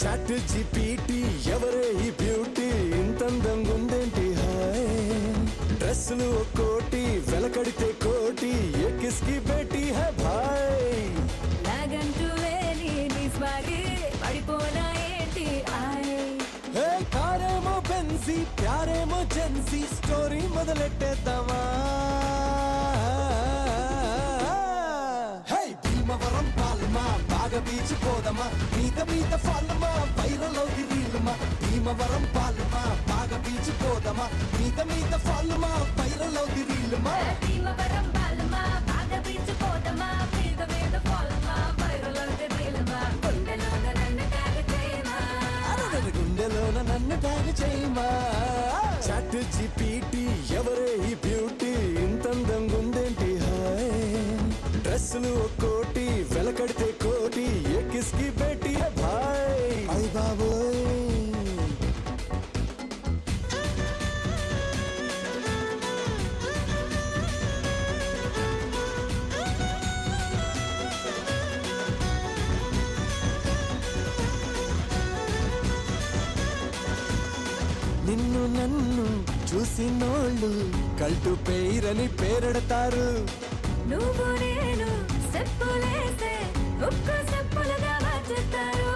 chat GPT ఎవరే ఈ beauty ఇంతందంగా ఉందేంటి హాయ్ డ్రెస్సులు ఒక్కోటి వెలకడితే కోటి ఏ కిస్కి బేటీ హై భాయ్ నాగంటూ లేని నీ స్వాగి పడిపోనా ఏంటి ఆయ్ హే కారేమో బెన్జీ ప్యారేమో జెన్సీ స్టోరీ మొదలెట్టేద్దామా హే భీమవరం పాలమా బాగా బీచ్ పోదమా మీద ఫాలమా వైరల్ అవుది రీలుమా భీమవరం పాలమా బాగా బీచ్ పోదమా మీద ఫాలమా వైరల్ అవుది రీలుమా భీమవరం బాలమా బాగా బీచ్ పోదమా మీద ఫాలమా వైరల్ అవుతే రీలమా గుండెలోన నన్ను ట్యాగ్ చేయమా చాట్ జీపీటీ ఎవరే ఈ బ్యూటీ ఇంతందంగా ఉందేంటి హాయ్ డ్రెస్సులు ఒక్కోటి వెలకడితే కోటి ఏ కిస్కి బేటీ హై భాయ్ అయ్ బాబోయ్ నిన్ను నన్ను చూసినోళ్ళు కల్టు పేరని పేరెడతారు నువ్వు నేను చెప్పులేసే ఒక్క చెప్పులుగా మార్చుతారు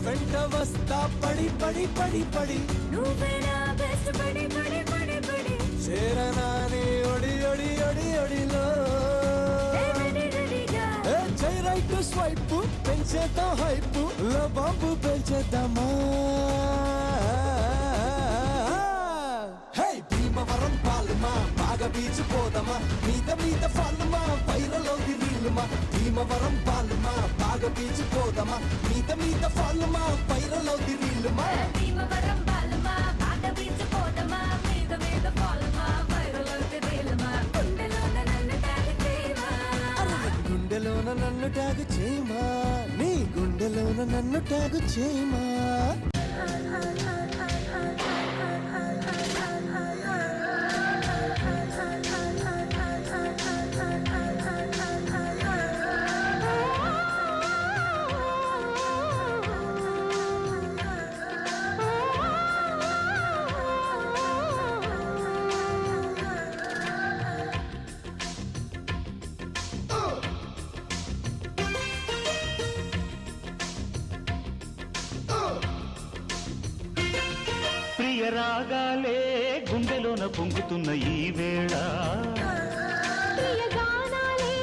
వెంట వస్తా పడి పడి పడి పడి నువ్వేనా బెస్ట్ పడి పడి పడి పడి చేరనాని ఒడి ఒడి ఒడి ఒడిలో జై రైట్ స్వైప్ పెంచేద్దాం హైప్ లో బాంబు పెంచేద్దామా భీమవరం పాలమా బాగా బీచ్ పోదమా మీద ఫాలమా వైరల్ అవుది రీలుమా భీమవరం పాలమా బాగా బీచ్ పోదమా మీద ఫాలమా వైరల్ అవుది రీలుమా భీమవరం బాలమా బాగా బీచ్ పోదమా మీద ఫాలమా వైరల్ అవుతే రీలమా గుండెలోన నన్ను ట్యాగ్ చేయమా నీ గుండెలోన నన్ను ట్యాగ్ చేయమా ప్రియ రాగాలే గుండెలోన పొంగుతున్న ఈ వేళ ప్రియ గానాలే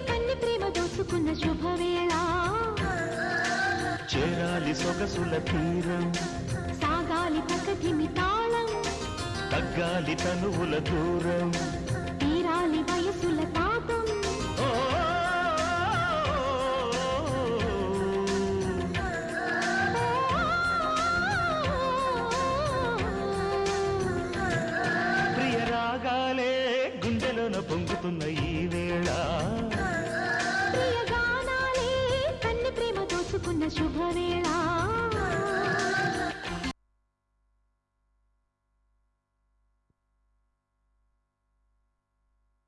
కన్ని ప్రేమ దోసుకున్న శుభవేళ చేరాలి సొగసుల తీరం సాగాలి ప్రకృతిమి తాళం తగ్గాలి తనువుల దూరం తీరాలి వయసుల